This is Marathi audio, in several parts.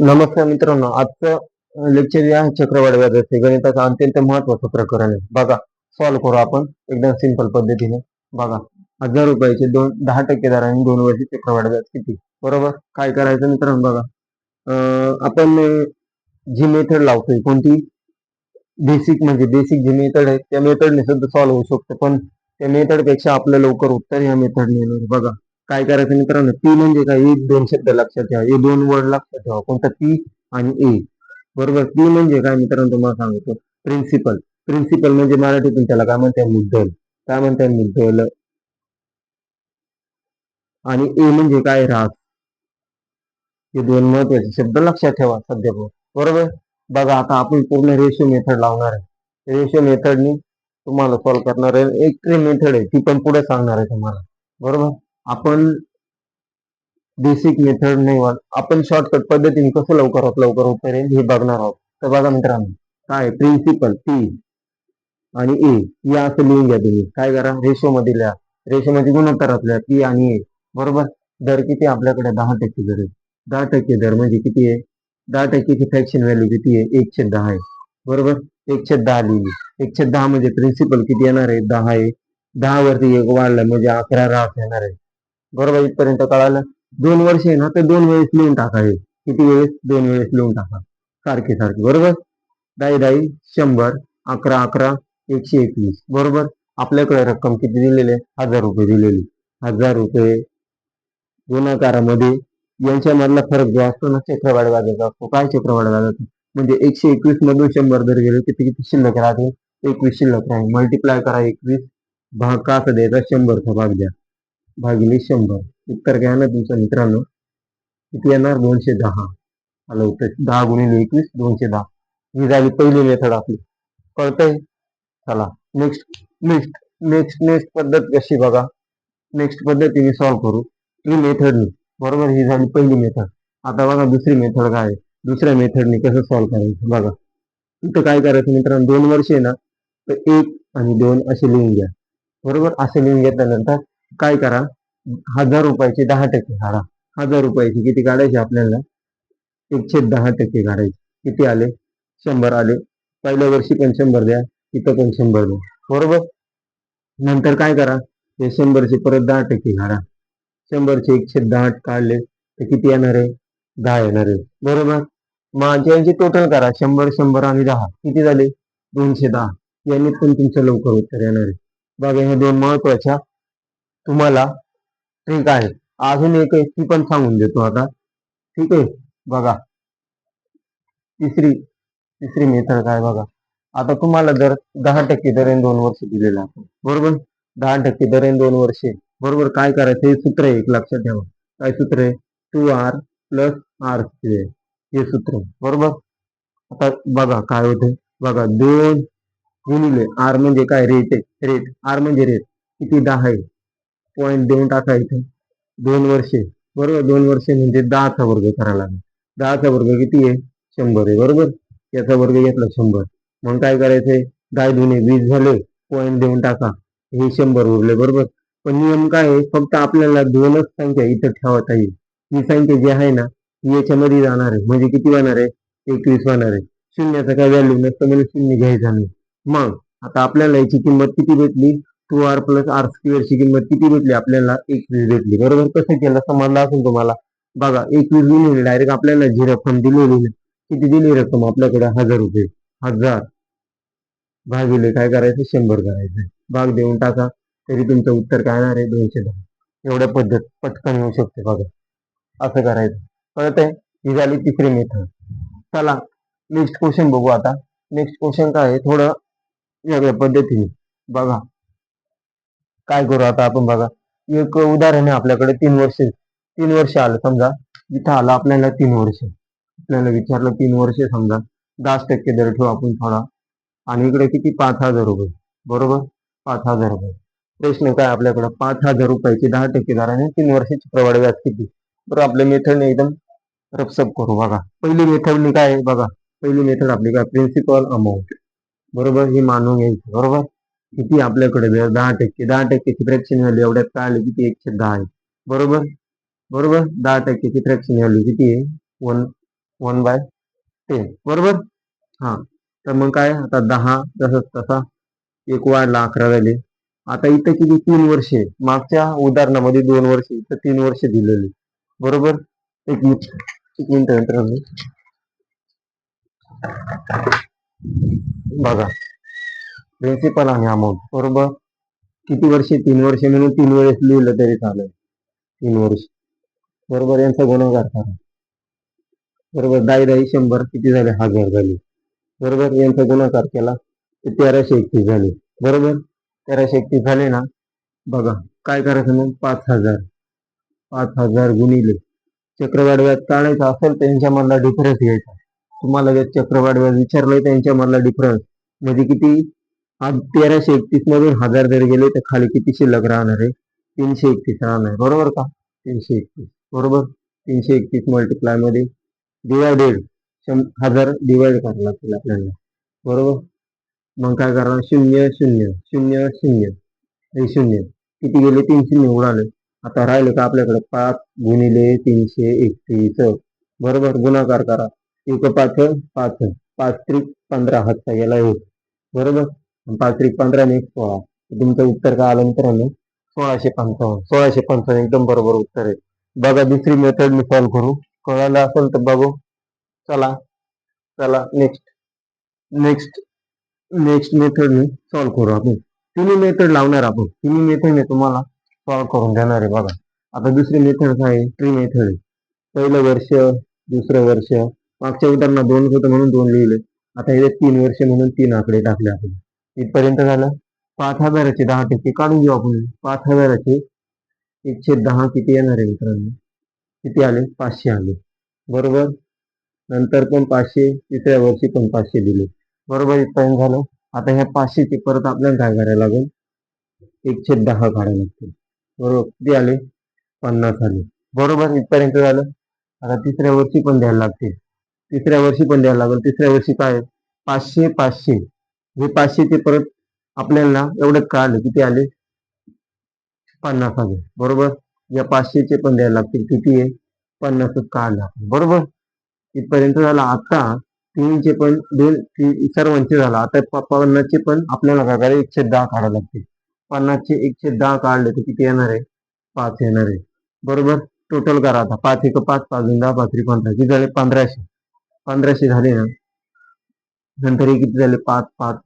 नमस्कार मित्रांनो, आजचं लेक्चर जे आहे चक्रवाढ व्याजाचे गणिताचं अत्यंत महत्वाचं प्रकरण आहे. बघा, सॉल्व्ह करू आपण एकदम सिंपल पद्धतीने. बघा, 1000 रुपयाचे 10% दराने 2 वर्षी चक्रवाढ व्याज किती? बरोबर. काय करायचं मित्रांनो, बघा, आपण जी मेथड लावतोय कोणती, बेसिक जी मेथड आहे त्या मेथडने सुद्धा सॉल्व्ह होऊ शकतो, पण त्या मेथड पेक्षा आपलं लवकर उत्तर या मेथडने येणार. बघा, काय करायचं मित्रांनो, पी म्हणजे काय, एक दोन शब्द लक्षात ठेवा, हे दोन वर्ड लक्षात ठेवा, कोणता, पी आणि ए. बरोबर. पी म्हणजे काय मित्रांनो, तुम्हाला सांगतो, प्रिन्सिपल. प्रिन्सिपल म्हणजे मराठीतून त्याला काय म्हणतात, मुद्दल. काय म्हणतात, मुद्दल. आणि ए म्हणजे काय, रास. हे दोन महत्वाचे शब्द लक्षात ठेवा सध्या. बरोबर. बघा, आता आपण पूर्ण रेशो मेथड लावणार आहे. रेशो मेथडनी तुम्हाला सॉल्व्ह करणार आहे. एक मेथड आहे ती पण पुढे सांगणार आहे तुम्हाला. बरोबर. आपण बेसिक मेथड नाही, आपण शॉर्टकट पद्धतीने कसं लवकरात लवकर उत्तर येईल हे बघणार आहोत. तर बघा मित्रांनो, काय प्रिन्सिपल पी आणि ए या असं लिहून घ्या. तुम्ही काय करा, रेशो मध्ये लिहा. रेशो मध्ये गुणोत्तरातल्या पी आणि ए. बरोबर. दर किती आपल्याकडे, 10% दर आहे. 10% दर म्हणजे किती आहे, 10%ची फ्रॅक्शन व्हॅल्यू किती आहे, 1/10 आहे. बरोबर. 1/10 लिहिली. 1/10 म्हणजे प्रिन्सिपल किती येणार आहे, 10 आहे. 10 वरती एक वाढलं म्हणजे 11 रास येणार आहे. बरोबर. इथपर्यंत कळालं. 2 वर्ष आहे ना, तर 2 वेळेस लिहून टाका. हे किती वेळेस, 2 वेळेस लिहून टाका, सारखे सारखे. बरोबर. 10 10 100, 11 11 121. बरोबर. आपल्याकडे रक्कम किती दिलेली आहे, 1000 रुपये दिलेली. 1000 रुपये गुणाकारामध्ये यांच्यामधला फरक जो असतो ना, चक्रवाढ व्याजाचा असतो. काय चक्रवाढ व्याजाचा म्हणजे 121 मधून 100 जर गेले किती किती शिल्लक राहते, 21 शिल्लक राहील. मल्टिप्लाय करा 21, भाग का द्यायचा, 100चा भाग द्या, भागिले 100. उत्तर काय ना तुमचं मित्रांनो, किती येणार, 210. आलं उत्तर. 10 गुणिले 21 210. ही झाली पहिली मेथड आपली. कळतंय. चला नेक्स्ट नेक्स्ट नेक्स्ट नेक्स्ट पद्धत कशी बघा, नेक्स्ट पद्धतीने सॉल्व्ह करू ही मेथडनी. बरोबर. ही झाली पहिली मेथड. आता बघा दुसरी मेथड काय आहे, दुसऱ्या मेथडनी कसं सॉल्व्ह करायचं बघा. इथं काय करायचं मित्रांनो, 2 वर्ष आहे ना, तर 1 आणि 2 असे लिहून घ्या. बरोबर. असे लिहून घेतल्यानंतर काय करा, 1000 रुपयाचे 10% काढा. 1000 रुपयाचे किती काढायचे आपल्याला, 1/10 काढायचे. किती आले, 100 आले. पहिल्या वर्षी पण 100 द्या, इथं पण 100 द्या. बरोबर. नंतर काय करा, हे 100चे परत 10% काढा. 100चे 1/10 काढले तर किती येणार आहे, 10 येणार आहे. बरोबर. मग यांची टोटल करा, 100 100 आणि 10 किती झाले, 210. यांनी पण तुमचं लवकर उत्तर येणार आहे. बघा, हे दोन महत्वाच्या तुम्हाला ट्रिक आहे. अजून एक आहे ती पण सांगून देतो आता. ठीक आहे. बघा, तिसरी तिसरी मेथड काय बघा. आता तुम्हाला जर 10% दरेने 2 वर्ष दिलेलं आहे. बरोबर. 10% दरेने 2 वर्षे. बरोबर. काय करायचं, हे सूत्र आहे एक लक्षात ठेवा. काय सूत्र आहे, 2r प्लस r². हे सूत्र. बरोबर. आता बघा काय होते, बघा 2 गुणिले आर म्हणजे काय, रेट आहे, रेट. आर म्हणजे रेट किती, 10 आहे. पॉईंट देऊन टाका इथे. 2 वर्षे. बरोबर. 2 वर्षे म्हणजे 10चा वर्ग करायला लागेल. 10चा वर्ग किती आहे, 100 आहे. बरोबर. याचा वर्ग घेतला 100. मग काय करायचंय, 10 दुने 20 झाले, पॉईंट देऊन टाका, हे 100 उरले. बरोबर. पण नियम काय आहे, फक्त आपल्याला दोनच संख्या इथं ठेवता येईल. ही संख्या जी आहे ना, ही याच्यामध्ये जाणार आहे, म्हणजे किती होणार आहे, 21 होणार आहे. शून्याचा काय व्हॅल्यू नसतं, म्हणजे शून्य घ्यायचा नाही. मग आता आपल्याला याची किंमत किती भेटली, 2r प्लस r² ची किंमत किती भेटली आपल्याला, 21 भेटली. बरोबर. कसं केलं समजलं असेल तुम्हाला. बघा, 21 गुणिले डायरेक्ट आपल्याला जी रक्कम दिलेली, किती दिली रक्कम आपल्याकडे, 1000 रुपये. 1000 भागिले काय करायचं, 100 करायचं, भाग देऊन टाका, तरी तुमचं उत्तर काय येणार आहे, 210. एवढ्या पद्धत पटकन येऊ शकते. बघा, असं करायचं. कळतंय. ही झाली तिसरी मेथड. चला नेक्स्ट क्वेश्चन बघू आता. नेक्स्ट क्वेश्चन काय आहे, थोडं वेगळ्या पद्धतीने. बघा काय करू आता आपण. बघा, एक उदाहरण आहे आपल्याकडे. 3 वर्ष आलं समजा. इथं आलं आपल्याला 3 वर्ष. आपल्याला विचारलं 3 वर्ष, समजा 10% दर ठेवू आपण थोडा, आणि इकडे किती, 5000 रुपये. बरोबर. 5000 रुपये. प्रश्न काय आपल्याकडे, 5000 रुपयाचे 10% दराने 3 वर्षाची प्रवाढ व्याज किती. बरोबर. आपल्या मेथडने एकदम रपसप करू. बघा, पहिली मेथडनी काय आहे बघा, पहिली मेथड आपली काय, प्रिन्सिपल अमाऊंट. बरोबर. ही मानून घ्यायची. बरोबर. किती आपल्याकडे 10%, 10%ची फ्रॅक्शन व्हॅल्यू एवढ्यात काय आली, किती, 110 आहे. बरोबर. बरोबर. 10%ची फ्रॅक्शन व्हॅल्यू किती आहे, 1 1/10 बरोबर. हा, तर मग काय आता 10 जसं तसा एक वाढला 11 झाले. आता इथं किती 3 वर्षे, मागच्या उदाहरणामध्ये 2 वर्ष, इथं 3 वर्ष दिलेली बरोबर. एक मिनिट मित्रांनो, बघा प्रिन्सिपल आणि अमाऊंट बरोबर. किती वर्षे 3 वर्षे म्हणून 3 वेळेस लिहिलं तरी चालेल. 3 वर्ष बरोबर, यांचा गुणाकार करा बरोबर. 10 100 किती झाले, 1000 झाले बरोबर. यांचा गुणाकार केला ते 1331 झाले बरोबर. 1331 झाले ना. बघा काय करायचं मग, 5000 गुणिले चक्रवाढ व्याज काढायचं असेल तर यांच्यामधला डिफरन्स घ्यायचा. तुम्हाला जर चक्रवाढ व्याज विचारलंय तर यांच्यामधला डिफरन्स म्हणजे किती, आज 1331 मधून 1000 जर गेले तर खाली किती शिल्लक राहणार आहे, 331 राहणार आहे बरोबर का. 331 बरोबर. 331 मल्टिप्लाय मध्ये डिवायडेड 1000 डिवाइड करायला लागतील आपल्याला बरोबर. मग काय करणार, 0 0 0 0 हे 0 किती गेले, 3 शून्य उडाले. आता राहिले का आपल्याकडे 5 गुणिले 331 बरोबर. गुणाकार करा, 1 5 5 5 त्रिक 15 हातचा गेला 1 बरोबर. 5 त्रिक 15 ने 16. तुमचं उत्तर काय आलं मित्रांनो, 1655. 1655 एकदम बरोबर उत्तर आहे. बघा दुसरी मेथड मी सॉल्व्ह करू, कळालं असेल तर बघू. चला चला नेक्स्ट नेक्स्ट नेक्स्ट मेथड मी सॉल्व्ह करू. आपण तिन्ही मेथड लावणार, आपण तिन्ही मेथड ने तुम्हाला सॉल्व्ह करून देणार आहे. बघा आता दुसरी मेथड काय आहे, ट्री मेथड आहे. पहिलं वर्ष, दुसरं वर्ष, मागच्या उदाहरणात 2 होतं म्हणून 2 लिहिले. आता हे 3 वर्ष म्हणून 3 आकडे टाकले आपण. इथपर्यंत झालं. 5000चे 10% काढून घेऊ आपण. 5000चे 110 किती येणार आहे मित्रांनो, किती आले, 500 आले बरोबर. नंतर पण 500, तिसऱ्या वर्षी पण 500 दिले बरोबर. इथपर्यंत झालं. आता ह्या 500चे परत आपल्याला काय करायला लागेल, 110 काढायला लागतील बरोबर. किती आले, 50 आले बरोबर. इथपर्यंत झालं. आता तिसऱ्या वर्षी पण द्यायला लागतील, तिसऱ्या वर्षी पण द्यायला लागेल. तिसऱ्या वर्षी काय 500 500, हे 500 परत आपल्याला एवढंच काढले, किती आले, 50 आले बरोबर. या 500चे पण द्यायला लागतील, किती आहे, 50च काढला बरोबर. इथपर्यंत झाला. आता तीनचे पण दोन सर्वांचे झाला. आता 50चे पण आपल्याला काय करायला, 110 काढायला लागतील. 50चे 110 काढले तर किती येणार आहे, 5 येणार आहे बरोबर. टोटल करा आता, 5 1 5 5 10 5 3 15 किती झाले, 1500. 1500 झाले ना. नंतर हे किती झाले, 5 5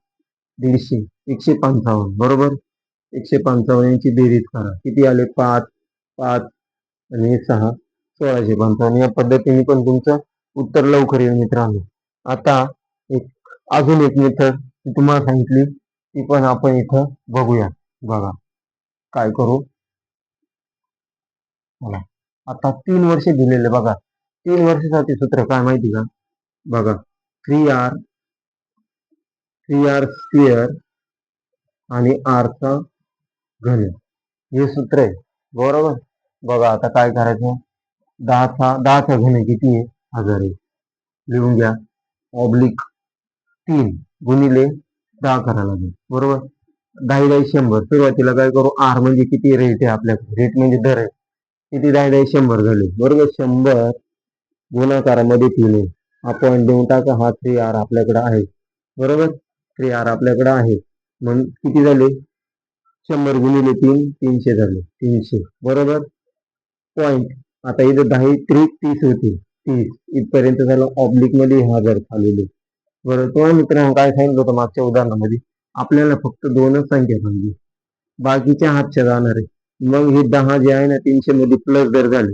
150, 155 बरोबर. 155 यांची बेरीज करा, किती आले, 5 5 आणि 6 1655. या पद्धतीने पण तुमचं उत्तर लवकर येईल मित्रांनो. आता अजून एक मेथड तुम्हाला सांगितली, ती पण आपण इथं बघूया. बघा काय करू, मला आता 3 वर्ष दिलेले. बघा 3 वर्षासाठी सूत्र काय माहिती का, बघा 3r स्क्वेअर आणि r चा घन, हे सूत्र आहे बरोबर. बघा आता काय करायचं, 10चा घन किती आहे, 1000 आहे. लिहून घ्या, ऑब्लिक 3 गुणिले 10 करायला लागेल बरोबर. 10 10 100. सुरुवातीला काय करू, आर म्हणजे किती, रेट आहे आपल्याकडे, रेट म्हणजे दर आहे. किती, 10 10 100 झाले बरोबर. 100 गुणाकारामध्ये 3 आहे. हा पॉईंट देऊन टाका, हा 3r आपल्याकडे आहे बरोबर. 3r आपल्याकडे आहे. मग किती झाले, 100 गुणिले 3 300 झाले, 300 बरोबर. पॉईंट आता इथं 10 3 30 होते, 30 इथपर्यंत झालं. ऑब्लिक मध्ये 1000 खालेले बरोबर. तुम्हाला मित्रांनो काय सांगितलं होतं मागच्या उदाहरणामध्ये, आपल्याला फक्त 2च संख्या पाहिजे, बाकीच्या हातच्या जाणार आहे. मग हे 10 जे आहे ना, 300 मध्ये प्लस जर झाले,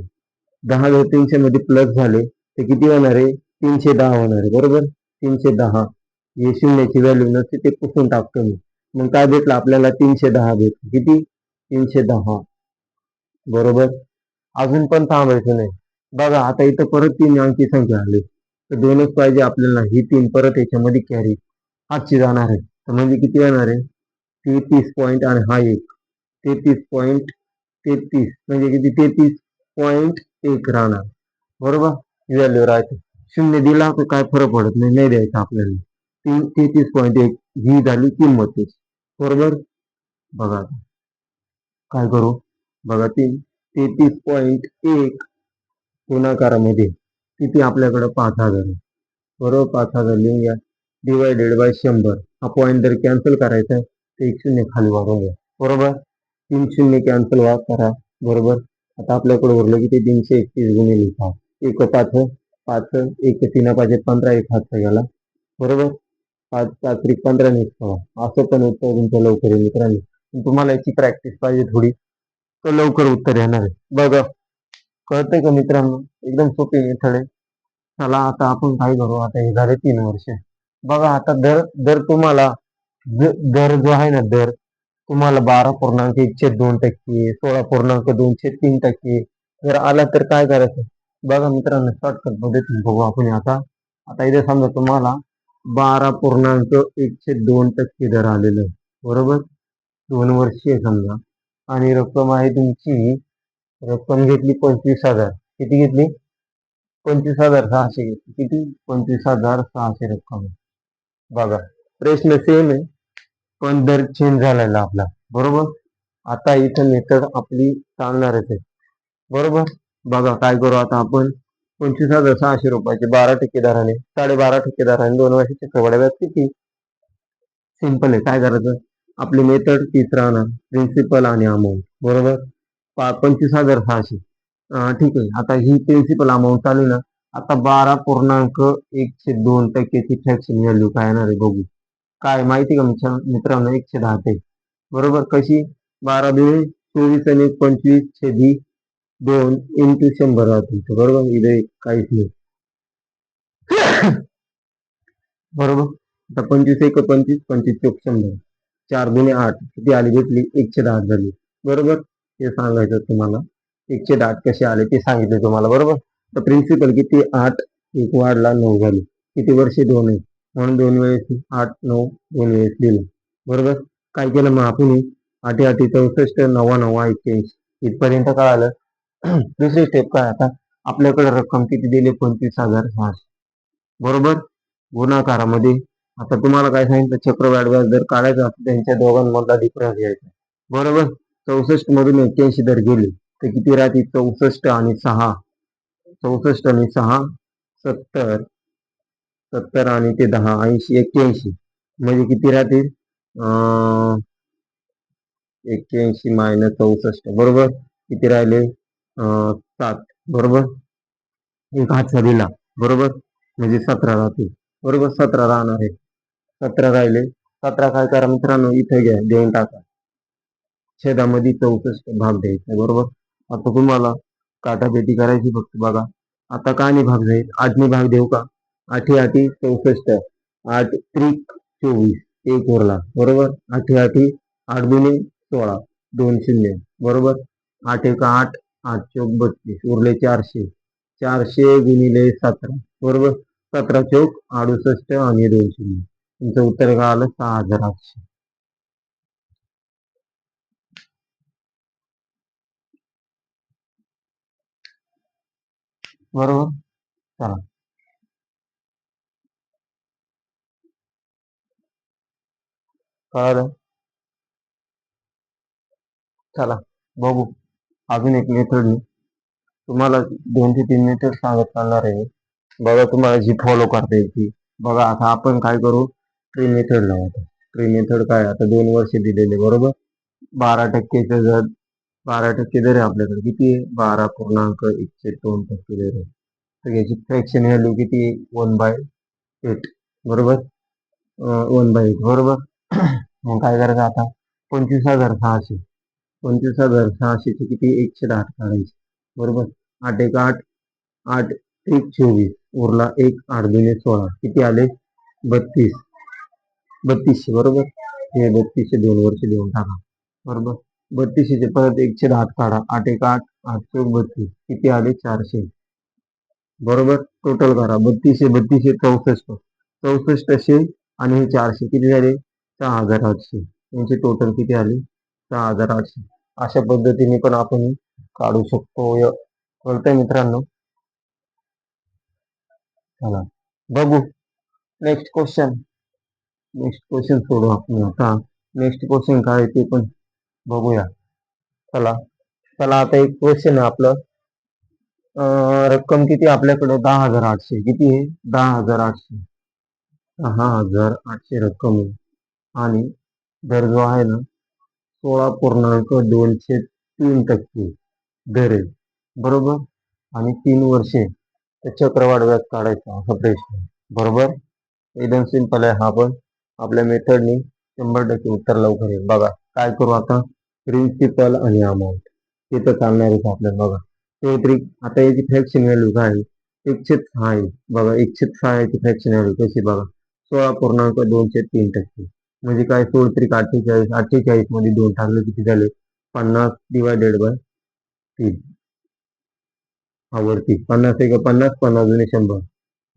10 जर 300 मध्ये प्लस झाले तर किती होणार आहे, 310 होणार आहे बरोबर. 310 हे शून्याची व्हॅल्यू नसते, ते पुसून टाकतो मी. मग काय भेटलं आपल्याला, 310 भेटलं, किती, 310 बरोबर. अजून पण थांबायचं नाही. बघा आता इथं परत 3 अंकी संख्या आली, तर 2च पाहिजे आपल्याला. ही 3 परत याच्यामध्ये कॅरी हातची जाणार आहे, तर म्हणजे किती येणार आहे, 33 पॉईंट आणि हा 1 33.33 म्हणजे किती, 33.1 राहणार बरोबर. व्हॅल्यू राहते. शून्य दिला तर काय फरक पडत नाही, नाही द्यायचा आपल्याला. 33.1 ही झाली किंमत बरोबर. बघा काय करू, बघा 33.1 गुणाकारामध्ये किती आपल्याकडे 5,000 आहे. बरोबर, 5,000 लिहून घ्या. Divided by 100. हा पॉईंट जर कॅन्सल करायचा आहे तर एक शून्य खाली वाढवून घ्या. बरोबर, 3 शून्य कॅन्सल करा. बरोबर, आता आपल्याकडे उरलं की ते 331 गुणिले 5. एक 5 5 एक 3 5 15 एक हातचा गेला. बरोबर, 5 5 15 ने 16. असं पण उत्तर तुमचं लवकर येईल मित्रांनो. तुम्हाला याची प्रॅक्टिस पाहिजे थोडी, तर लवकर उत्तर येणार आहे. बघा, कळतंय का मित्रांनो? एकदम सोपी मेथड आहे. चला आता आपण काय करू, आता हे झाले 3 वर्ष. बघा आता दर दर तुम्हाला दर जो आहे ना, दर तुम्हाला 12.12% 16.203% जर आला तर काय करायचं? बघा मित्रांनो, शॉर्टकट पद्धतीने बघू आपण आता. आता इथे समजा तुम्हाला 12.12% दर आलेलं आहे. बरोबर, 2 वर्षीय समजा, आणि रक्कम आहे तुमची, रक्कम घेतली 25,000. किती घेतली? 25,600 घेतली. किती? 25,600 रक्कम. बघा, प्रश्न सेम आहे पण दर चेंज झालेला आपला. बरोबर, आता इथं मेथड आपली चालणारच आहे. बरोबर, बघा काय करू आता आपण. 25,600 रुपयाचे 12% दराने, 12.5% दराने 2 वर्षाचे चक्रवाढ व्याज किती? सिंपल आहे. काय करायचं, आपली मेथड तीच राहणार, प्रिन्सिपल आणि अमाऊंट. बरोबर, 25,600. ठीक आहे, आता ही प्रिन्सिपल अमाऊंट आली ना. आता 12.102% फ्रॅक्शन व्हॅल्यू काय येणार आहे बघू. काय माहिती का मित्रांनो, 110 ते. बरोबर, कशी? 12 2 24 आणि 25 छेदी 2 इंटू 100 राहते. बरोबर, इथे काहीच नाही. बरोबर, आता 25 1 25 25 चौक 100. 4 2 8 किती आली घेतली? 110 झाली. बरोबर, हे सांगायचं तुम्हाला. 110 कसे आले ते सांगितले तुम्हाला. बरोबर, तर प्रिन्सिपल किती? 8, एक वाढला 9 झाली. किती वर्षे? 2 आहे, म्हणून 2 वेळेस 8 9 2 वेळेस दिलं. बरोबर, काय केलं मग आपण? 8 8 64 9 9 81 इथपर्यंत कळालं. दुसरी स्टेप काय, आता आपल्याकडे रक्कम किती दिली? 25,600. बरोबर, गुणाकारामध्ये आता तुम्हाला काय सांगितलं, चक्रवाढ व्याज दर काढायचा असतो, त्यांच्या दोघांमधला डिफरन्स घ्यायचा. बरोबर, 64 मधून 81 दर गेले तर किती राहते? 64 आणि 6, 64 आणि 6 70, 70 आणि ते 10 80 81, म्हणजे किती राहतील? 81 मायनस 64. बरोबर, किती राहिले? 7. बरोबर, एक हातचा दिला. बरोबर, म्हणजे 17 राहतील. बरोबर, 17 राहणार आहे. 17 राहिले. 17 काय करा मित्रांनो, इथे घ्या, देऊन टाका. छेदामध्ये 64 भाग द्यायचा. बरोबर, आता तुम्हाला काटापेटी करायची फक्त. बघा, आता काय नाही भाग जाईल? 8 भाग देऊ का? 8 8 64, 8 त्रिक 24, एक उरला. बरोबर, 8 8 8 दुने 16, 2 शून्य. बरोबर, 8 1 8 8 चौक 32, उरले 400. 400 गुणिले 17. बरोबर, 17 चौक 68 आणि 2 शून्य. तुमचं उत्तर काय आलं? 6,800. बरोबर, चला कळालं. चला बघू अजून एक मेथड. तुम्हाला 2 ते 3 मेथड सांगत चालणार आहे. बघा, तुम्हाला जी फॉलो करता येईल. बघा, आता आपण काय करू, ट्री मेथड लावू. ट्री मेथड काय, आता 2 वर्ष दिलेले. बरोबर, 12% जर 12% दर आहे आपल्याकडे. किती आहे? 12.102% दर आहे. तर याची फ्रॅक्शन व्हॅल्यू किती आहे? 1/8. बरोबर, 1/8. बरोबर, मग काय करायचं आता? 25,600. 25,600 किती? 110 काढायचे. बरोबर, 8 1 8 8 1 24, उरला 1 8 2 16, किती आले? 32. 3200. बरोबर, हे 3200 2 वर्ष देऊन टाका. बरोबर, 3200 परत 110 काढा. 8 1 8 8 चौक 32, किती आले? 400. बरोबर, टोटल करा. 3200 3200 64, 6400 आणि हे 400 किती झाले? 6,800. यांचे टोटल किती आले? 6,800. अशा पद्धतीने पण आपण काढू शकतो. कळतंय मित्रांनो? चला बघू नेक्स्ट क्वेश्चन. नेक्स्ट क्वेश्चन सोडू आपण आता. नेक्स्ट क्वेश्चन काय ते पण बघूया. चला चला आता एक क्वेश्चन आहे आपलं. रक्कम किती आपल्याकडे 10,800 किती आहे 10,800 10,800 रक्कम आहे आणि दर जो आहे ना 16,203% दर आहे बरोबर आणि 3 वर्षे ते चक्रवाढ व्याज काढायचा असा प्रश्न आहे. बरोबर एकदम सिंपल आहे हा पण आपल्या मेथडनी 100% उत्तर लवकर येईल बघा काय करू आता प्रिन्सिपल आणि अमाऊंट ते तर चालणारच आपल्याला बघा ते ट्रिक आता याची फ्रॅक्शन व्हॅल्यू काय आहे 106 आहे बघा 106 याची फ्रॅक्शन व्हॅल्यू कशी बघा 16,203% म्हणजे काय 16 त्रिक 48 48 मध्ये 2 टाकले किती झाले 50 डिवायडेड बाय 3 वरती 50 एक 50 50 जुने 100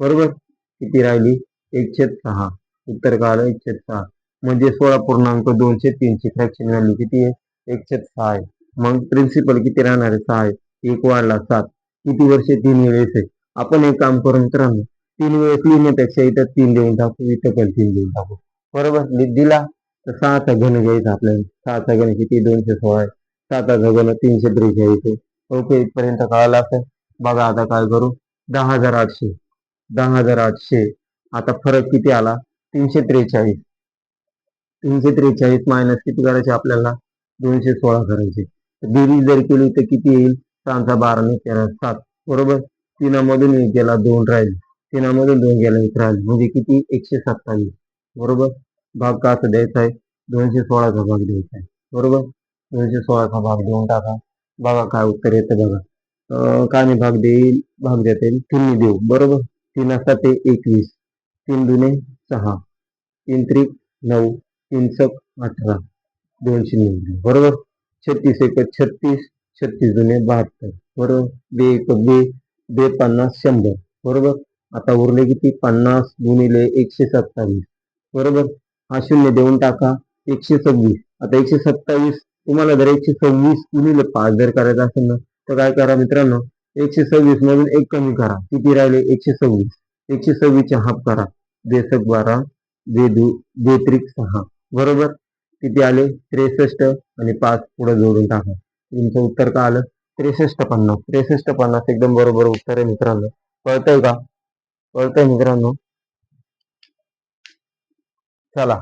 बरोबर किती राहिली 106 उत्तर काय आलं 106 म्हणजे 16,203 फ्रॅक्शन व्हॅल्यू किती आहे 106 आहे मग प्रिन्सिपल किती राहणार आहे 6 आहे एक वाढला 7 किती वर्षे 3 वेळेस आहे आपण एक काम करू मित्रांनो 3 वेळेस लिहिण्यापेक्षा इथं 3 देऊन टाकू इथं पण 3 देऊन टाकू बरोबर दिला तर 6चा घन घ्यायचा आपल्याला 6चा घन किती 216 आहे 7चा घन 343 आहे ओके इथपर्यंत कळालं असेल बघा आता काय करू 10,800 10,800 आता फरक किती आला 343 343 मायनस किती करायचे आपल्याला 216 करायचे बेरीज जर केली तर किती येईल 6 12 ने 13 7 बरोबर तिनामधून एक गेला 2 राहील तिनामधून 2 गेला 1 राहील म्हणजे किती 127 बरोबर भाग का असं द्यायचा आहे 216चा भाग द्यायचा आहे बरोबर 216चा भाग देऊन टाका बघा काय उत्तर येतं बघा काय नाही भाग देता येईल 3 देऊ बरोबर 3 असतात ते 21 3 दुने 6 3 त्रिक 9 3 छक 18 290 बरोबर 36 एक 36 36 दुने 72 बरोबर बे एक बे बे 50 100 बरोबर आता उरले किती 50 गुणिले 127 बरोबर हा शून्य देऊन टाका 126 आता 127 तुम्हाला जर 126 गुणिले 5 जर करायचं असेल ना तर काय करा मित्रांनो 126 मधून एक कमी करा किती राहिले 126 126 हाफ करा बेसक 12 बेत्रिक 6 बरोबर किती आले 63 आणि 5 पुढे जोडून टाका तुमचं उत्तर काय आलं 63 50 63 50 एकदम बरोबर उत्तर आहे मित्रांनो कळतंय का कळतंय मित्रांनो चला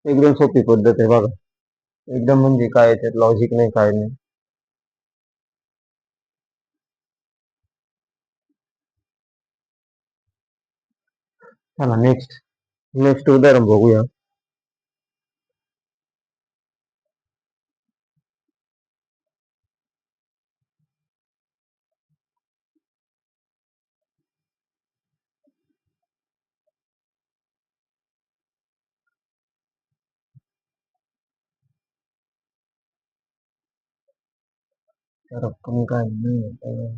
एकदम सोपी पद्धत आहे बघा एकदम म्हणजे काय त्यात लॉजिक नाही काय नाही चला नेक्स्ट नेक्स्ट उदाहरण बघूया रक्कम काय नाही